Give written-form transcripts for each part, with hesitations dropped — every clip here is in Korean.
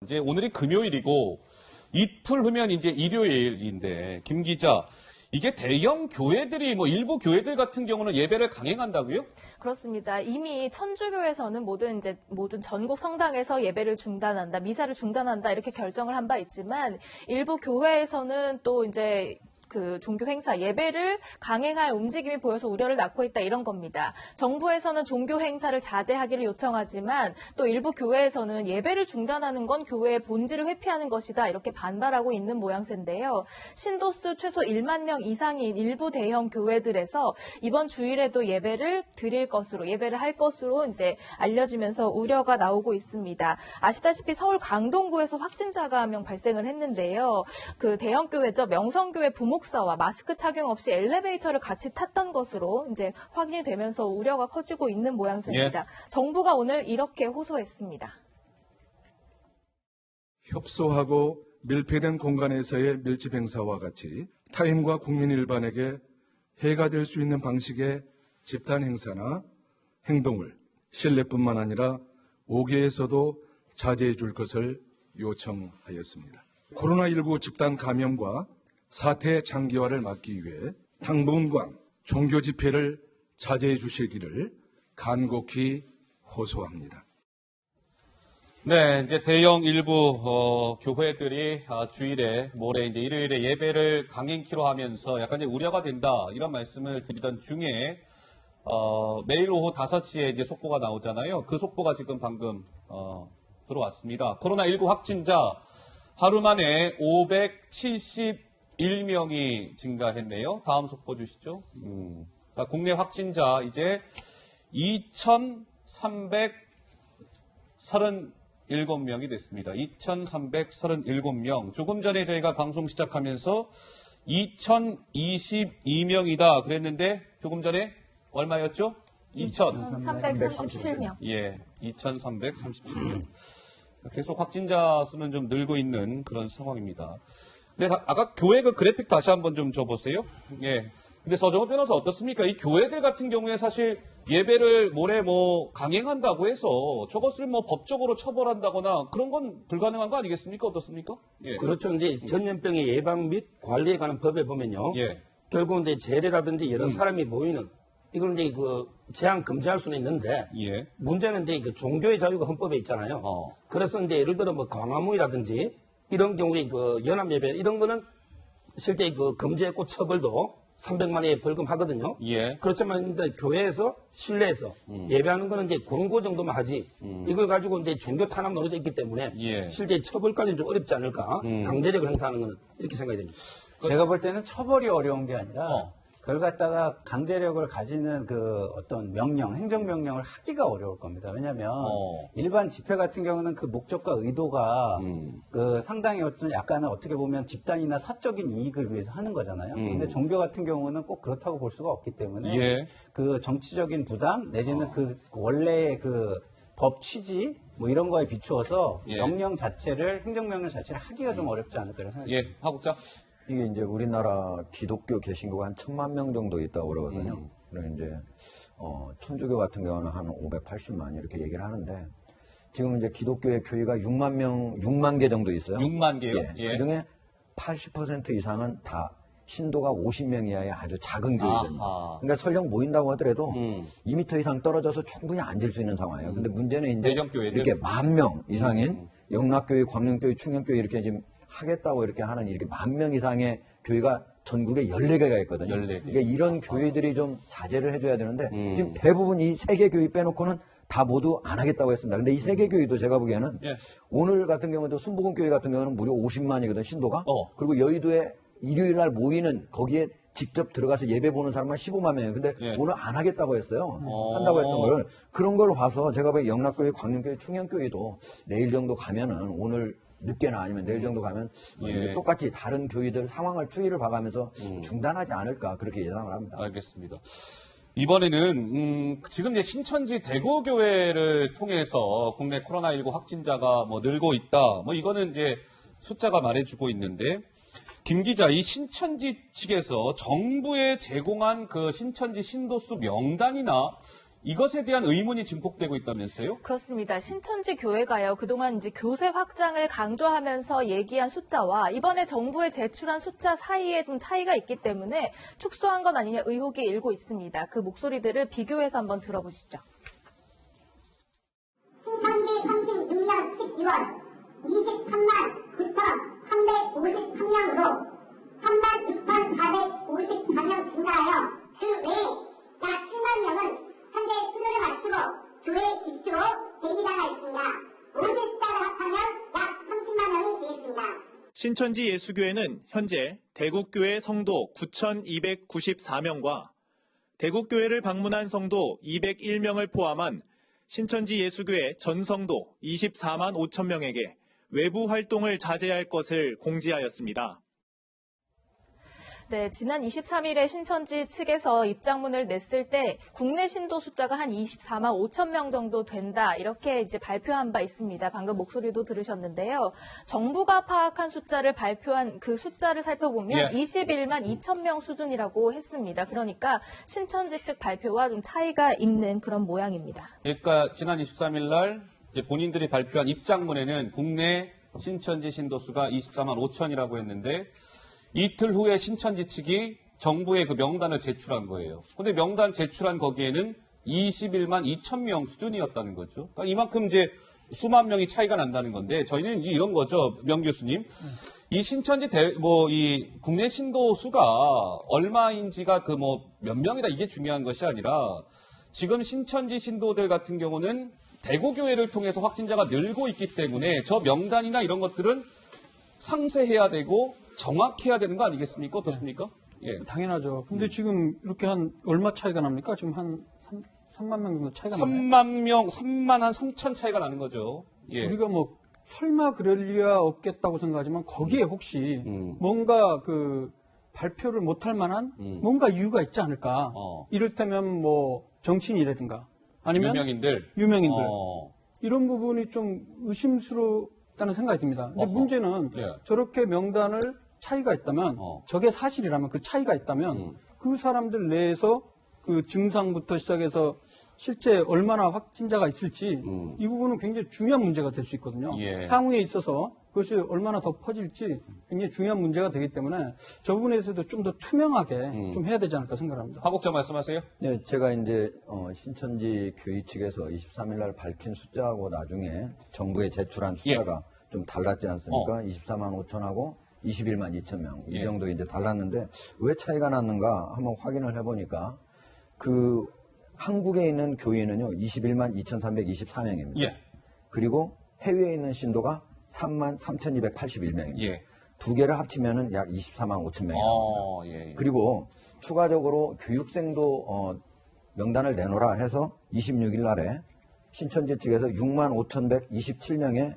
이제 오늘이 금요일이고 이틀 후면 이제 일요일인데 김 기자, 이게 대형 교회들이 일부 교회들 같은 경우는 예배를 강행한다고요? 그렇습니다. 이미 천주교에서는 모든 전국 성당에서 예배를 중단한다, 미사를 중단한다 이렇게 결정을 한 바 있지만 일부 교회에서는 또 이제 그 종교 행사, 예배를 강행할 움직임이 보여서 우려를 낳고 있다 이런 겁니다. 정부에서는 종교 행사를 자제하기를 요청하지만 또 일부 교회에서는 예배를 중단하는 건 교회의 본질을 회피하는 것이다 이렇게 반발하고 있는 모양새인데요. 신도수 최소 1만 명 이상인 일부 대형 교회들에서 이번 주일에도 예배를 할 것으로 이제 알려지면서 우려가 나오고 있습니다. 아시다시피 서울 강동구에서 확진자가 한 명 발생을 했는데요. 그 대형 교회죠. 명성교회 부목사와 마스크 착용 없이 엘리베이터를 같이 탔던 것으로 이제 확인이 되면서 우려가 커지고 있는 모양새입니다. 정부가 오늘 이렇게 호소했습니다. 협소하고 밀폐된 공간에서의 밀집 행사와 같이 타인과 국민 일반에게 해가 될 수 있는 방식의 집단 행사나 행동을 실내뿐만 아니라 5개에서도 자제해 줄 것을 요청하였습니다. 코로나19 집단 감염과 사태 장기화를 막기 위해 당분간 종교 집회를 자제해 주시기를 간곡히 호소합니다. 네, 이제 대형 일부 교회들이 주일에 모레 이제 일요일에 예배를 강행키로 하면서 약간 이제 우려가 된다 이런 말씀을 드리던 중에 매일 오후 5시에 이제 속보가 나오잖아요. 그 속보가 지금 방금 들어왔습니다. 코로나19 확진자 하루 만에 571명이 증가했네요. 다음 속보 주시죠. 국내 확진자 이제 2,337명이 됐습니다. 2,337명. 조금 전에 저희가 방송 시작하면서 2,022명이다 그랬는데 조금 전에 얼마였죠? 2,337명. 예, 2,337명. 계속 확진자 수는 좀 늘고 있는 그런 상황입니다. 근데 아까 교회 그 그래픽 다시 한번 좀 줘보세요. 예. 근데 서정호 변호사 어떻습니까? 이 교회들 같은 경우에 사실 예배를 모레 강행한다고 해서 저것을 법적으로 처벌한다거나 그런 건 불가능한 거 아니겠습니까? 어떻습니까? 예. 그렇죠. 이제 전염병의 예방 및 관리에 관한 법에 보면요. 예. 결국 이제 재래라든지 여러 사람이 모이는 이걸 이제 제한 금지할 수는 있는데 예. 문제는 이제 종교의 자유가 헌법에 있잖아요. 그래서 이제 예를 들어 광화문이라든지 이런 경우에 연합 예배 이런 거는 실제 금지했고 처벌도 300만 원의 벌금 하거든요. 예. 그렇지만 이제 교회에서 실내에서 예배하는 거는 이제 권고 정도만 하지 이걸 가지고 이제 종교 탄압 논의도 있기 때문에 실제 처벌까지는 좀 어렵지 않을까. 강제력을 행사하는 거는 이렇게 생각이 됩니다. 제가 볼 때는 처벌이 어려운 게 아니라 그걸 갖다가 강제력을 가지는 어떤 행정명령을 하기가 어려울 겁니다. 왜냐하면 일반 집회 같은 경우는 그 목적과 의도가 상당히 약간은 어떻게 보면 집단이나 사적인 이익을 위해서 하는 거잖아요. 근데 종교 같은 경우는 꼭 그렇다고 볼 수가 없기 때문에 그 정치적인 부담 내지는 원래의 법 취지 이런 거에 비추어서 행정명령 자체를 하기가 좀 어렵지 않을까 생각합니다. 예, 하국장. 이게 이제 우리나라 기독교 개신교가 한 1,000만 명 정도 있다고 그러거든요. 그리고 이제, 천주교 같은 경우는 한 580만 이렇게 얘기를 하는데, 지금 이제 기독교의 교회가 6만 개 정도 있어요. 6만 개요? 예. 그 중에 80% 이상은 다 신도가 50명 이하의 아주 작은 교회입니다. 그러니까 설령 모인다고 하더라도 2m 이상 떨어져서 충분히 앉을 수 있는 상황이에요. 근데 문제는 이제 이렇게 10,000명 이상인 영락교회, 광명교회, 충영교회 이렇게 지금 하겠다고 이렇게 하는 이렇게 10,000명 이상의 교회가 전국에 14개가 있거든요. 14개. 그러니까 이런 교회들이 좀 자제를 해줘야 되는데 지금 대부분 이 3개 교회 빼놓고는 다 모두 안 하겠다고 했습니다. 근데 이 3개 교회도 제가 보기에는 오늘 같은 경우도 순복음교회 같은 경우는 무려 50만이거든, 신도가. 그리고 여의도에 일요일 날 모이는 거기에 직접 들어가서 예배 보는 사람만 15만 명이에요. 근데 오늘 안 하겠다고 했어요. 한다고 했던 걸. 그런 걸 봐서 제가 보기에 영락교회, 광명교회, 충영교회도 내일 정도 가면은 오늘 늦게나 아니면 내일 정도 가면 똑같이 다른 교회들 상황을 추이를 봐가면서 중단하지 않을까 그렇게 예상을 합니다. 알겠습니다. 이번에는 지금 이제 신천지 대구교회를 통해서 국내 코로나19 확진자가 늘고 있다. 이거는 이제 숫자가 말해주고 있는데 김 기자, 이 신천지 측에서 정부에 제공한 그 신천지 신도수 명단이나 이것에 대한 의문이 증폭되고 있다면서요? 그렇습니다. 신천지 교회가요, 그동안 이제 교세 확장을 강조하면서 얘기한 숫자와 이번에 정부에 제출한 숫자 사이에 좀 차이가 있기 때문에 축소한 건 아니냐 의혹이 일고 있습니다. 그 목소리들을 비교해서 한번 들어보시죠. 신천지 36년 12월 23만 9,353명으로 36,454명 증가하여 그 외에 약 7만 명은 현재 수료를 마치고 교회 입주로 대기자가 있습니다. 모든 숫자를 합하면 약 30만 명이 되겠습니다. 신천지 예수교회는 현재 대국교회 성도 9,294명과 대국교회를 방문한 성도 201명을 포함한 신천지 예수교회 전 성도 24만 5천 명에게 외부 활동을 자제할 것을 공지하였습니다. 네, 지난 23일에 신천지 측에서 입장문을 냈을 때 국내 신도 숫자가 한 24만 5천 명 정도 된다. 이렇게 이제 발표한 바 있습니다. 방금 목소리도 들으셨는데요. 정부가 파악한 숫자를 발표한 그 숫자를 살펴보면 21만 2천 명 수준이라고 했습니다. 그러니까 신천지 측 발표와 좀 차이가 있는 그런 모양입니다. 그러니까 지난 23일 날 이제 본인들이 발표한 입장문에는 국내 신천지 신도수가 24만 5천이라고 했는데 이틀 후에 신천지 측이 정부에 그 명단을 제출한 거예요. 근데 명단 제출한 거기에는 21만 2천 명 수준이었다는 거죠. 그러니까 이만큼 이제 수만 명이 차이가 난다는 건데 저희는 이런 거죠, 명 교수님. 이 신천지 이 국내 신도 수가 얼마인지가 그 몇 명이다 이게 중요한 것이 아니라 지금 신천지 신도들 같은 경우는 대구교회를 통해서 확진자가 늘고 있기 때문에 저 명단이나 이런 것들은 상세해야 되고 정확해야 되는 거 아니겠습니까? 어떻습니까? 예. 당연하죠. 근데 지금 이렇게 한 얼마 차이가 납니까? 지금 한 3만 명 정도 차이가 나요. 3만 명, 3만 한 3천 차이가 나는 거죠. 예. 우리가 뭐 설마 그럴 리가 없겠다고 생각하지만 거기에 혹시 뭔가 그 발표를 못할 만한 뭔가 이유가 있지 않을까? 이를테면 뭐 정치인이라든가 아니면 유명인들 이런 부분이 좀 의심스럽다는 생각이 듭니다. 근데 문제는 저렇게 명단을 차이가 있다면 저게 사실이라면 그 차이가 있다면 그 사람들 내에서 그 증상부터 시작해서 실제 얼마나 확진자가 있을지 이 부분은 굉장히 중요한 문제가 될 수 있거든요. 향후에 있어서 그것이 얼마나 더 퍼질지 굉장히 중요한 문제가 되기 때문에 저 부분에 대해서도 좀 더 투명하게 좀 해야 되지 않을까 생각합니다. 화국장 말씀하세요. 네, 제가 이제 신천지 교회 측에서 23일 날 밝힌 숫자하고 나중에 정부에 제출한 숫자가 좀 달랐지 않습니까? 24만 5천하고 21만 2천 명. 이 정도 이제 달랐는데 왜 차이가 났는가 한번 확인을 해보니까 그 한국에 있는 교인은요 21만 2,324명입니다. 그리고 해외에 있는 신도가 3만 3,281명입니다. 두 개를 합치면은 약 24만 5천 명입니다. 그리고 추가적으로 교육생도 명단을 내놓으라 해서 26일 날에 신천지 측에서 6만 5,127명의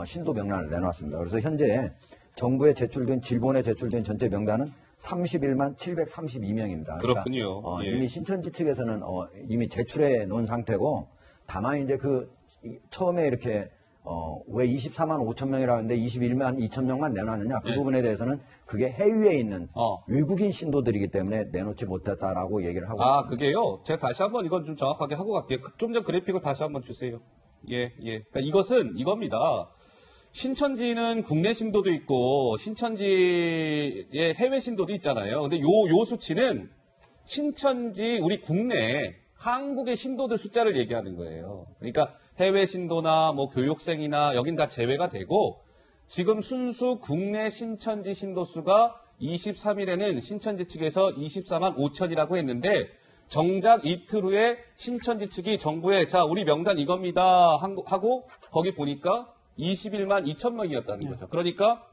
신도 명단을 내놓았습니다. 그래서 현재 정부에 제출된 질본에 제출된 전체 명단은 31만 732명입니다. 그렇군요. 그러니까 이미 신천지 측에서는 이미 제출해 놓은 상태고 다만 이제 그 처음에 이렇게 왜 24만 5천 명이라고 하는데 21만 2천 명만 내놨느냐 그 부분에 대해서는 그게 해외에 있는 외국인 신도들이기 때문에 내놓지 못했다라고 얘기를 하고 있습니다. 그게요. 제가 다시 한번 이건 좀 정확하게 하고 갈게요. 좀 전 그래픽을 다시 한번 주세요. 그러니까 이것은 이겁니다. 신천지는 국내 신도도 있고 신천지의 해외 신도도 있잖아요. 근데 요 수치는 신천지 우리 국내 한국의 신도들 숫자를 얘기하는 거예요. 그러니까 해외 신도나 뭐 교육생이나 여긴 다 제외가 되고 지금 순수 국내 신천지 신도 수가 23일에는 신천지 측에서 24만 5천이라고 했는데 정작 이틀 후에 신천지 측이 정부에 자 우리 명단 이겁니다 하고 거기 보니까 21만 2천 명이었다는 거죠. 그러니까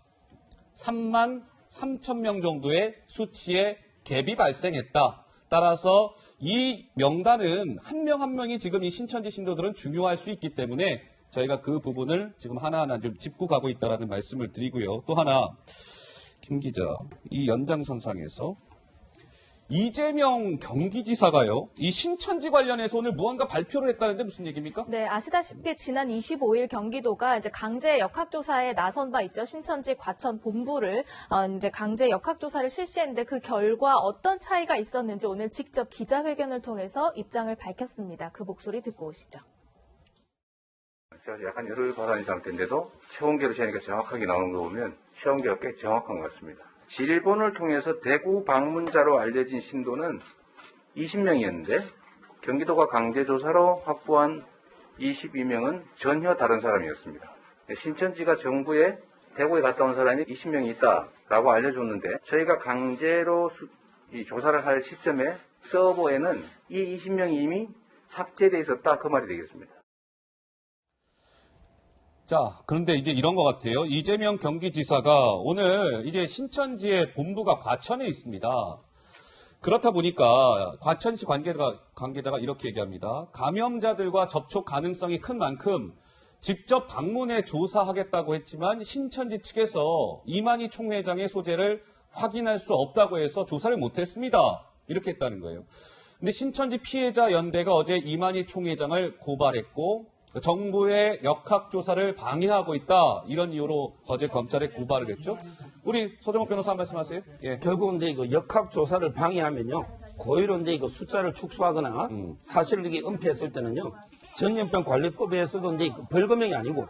3만 3천 명 정도의 수치에 갭이 발생했다. 따라서 이 명단은 한 명 한 명이 지금 이 신천지 신도들은 중요할 수 있기 때문에 저희가 그 부분을 지금 하나하나 좀 짚고 가고 있다는 말씀을 드리고요. 또 하나 김 기자, 이 연장선상에서 이재명 경기지사가요, 이 신천지 관련해서 오늘 무언가 발표를 했다는데 무슨 얘기입니까? 네, 아시다시피 지난 25일 경기도가 이제 강제 역학조사에 나선 바 있죠. 신천지 과천 본부를 이제 강제 역학조사를 실시했는데 그 결과 어떤 차이가 있었는지 오늘 직접 기자회견을 통해서 입장을 밝혔습니다. 그 목소리 듣고 오시죠. 제가 약간 열을 받아낸 상태인데도 시험계로 재니까 정확하게 나오는 거 보면 시험계가 꽤 정확한 것 같습니다. 질본을 통해서 대구 방문자로 알려진 신도는 20명이었는데 경기도가 강제조사로 확보한 22명은 전혀 다른 사람이었습니다. 신천지가 정부에 대구에 갔다 온 사람이 20명이 있다라고 알려줬는데 저희가 강제로 이 조사를 할 시점에 서버에는 이 20명이 이미 삭제되어 있었다, 그 말이 되겠습니다. 자, 그런데 이제 이런 것 같아요. 이재명 경기지사가 오늘 이제 신천지의 본부가 과천에 있습니다. 그렇다 보니까 과천시 관계자가 이렇게 얘기합니다. 감염자들과 접촉 가능성이 큰 만큼 직접 방문해 조사하겠다고 했지만 신천지 측에서 이만희 총회장의 소재를 확인할 수 없다고 해서 조사를 못했습니다. 이렇게 했다는 거예요. 근데 신천지 피해자 연대가 어제 이만희 총회장을 고발했고 정부의 역학조사를 방해하고 있다. 이런 이유로 어제 검찰에 고발을 했죠. 우리 서정욱 변호사 한 말씀 하세요. 예. 결국은 이제 이거 역학조사를 방해하면요. 고의로 이제 이거 숫자를 축소하거나 사실을 이게 은폐했을 때는요. 전염병 관리법에서도 이제 벌금형이 아니고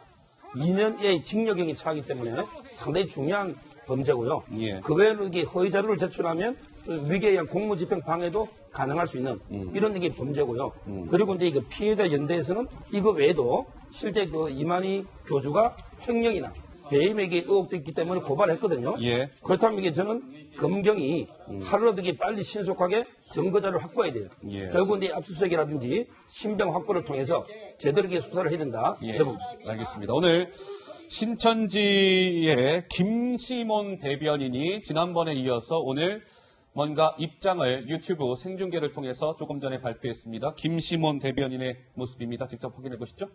2년의 징역형이 차기 때문에 상당히 중요한 범죄고요. 예. 그 외에도 이게 허위 자료를 제출하면 위계에 의한 공무집행 방해도 가능할 수 있는 이런 게 범죄고요. 그리고 이제 이거 피해자 연대에서는 이거 외에도 실제 그 이만희 교주가 횡령이나 배임에게 의혹도 있기 때문에 고발했거든요. 예. 그렇다면 이게 저는 검경이 하루라도 이게 빨리 신속하게 증거자를 확보해야 돼요. 예. 결국 이제 압수수색이라든지 신병 확보를 통해서 제대로 이게 수사를 해야 된다. 예. 여러분. 알겠습니다. 오늘 신천지의 김시몬 대변인이 지난번에 이어서 오늘 뭔가 입장을 유튜브 생중계를 통해서 조금 전에 발표했습니다. 김시몬 대변인의 모습입니다. 직접 확인해 보시죠.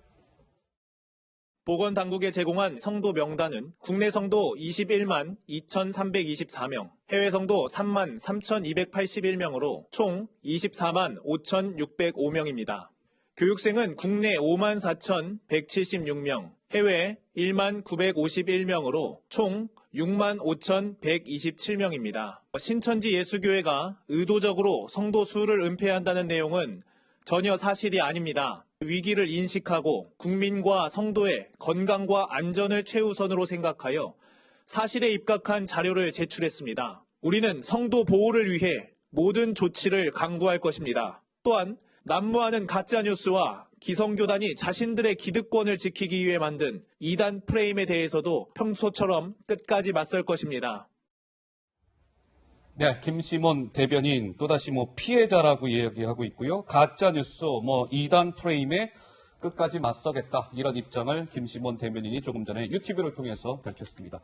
보건당국에 제공한 성도 명단은 국내 성도 21만 2,324명, 해외 성도 3만 3,281명으로 총 24만 5,605명입니다. 교육생은 국내 5만 4,176명, 해외 1만 951명으로 총 6만 5,127명입니다. 신천지 예수교회가 의도적으로 성도 수를 은폐한다는 내용은 전혀 사실이 아닙니다. 위기를 인식하고 국민과 성도의 건강과 안전을 최우선으로 생각하여 사실에 입각한 자료를 제출했습니다. 우리는 성도 보호를 위해 모든 조치를 강구할 것입니다. 또한 난무하는 가짜뉴스와 기성교단이 자신들의 기득권을 지키기 위해 만든 이단 프레임에 대해서도 평소처럼 끝까지 맞설 것입니다. 네, 김시몬 대변인 또다시 피해자라고 이야기하고 있고요. 가짜뉴스, 이단 프레임에 끝까지 맞서겠다. 이런 입장을 김시몬 대변인이 조금 전에 유튜브를 통해서 밝혔습니다.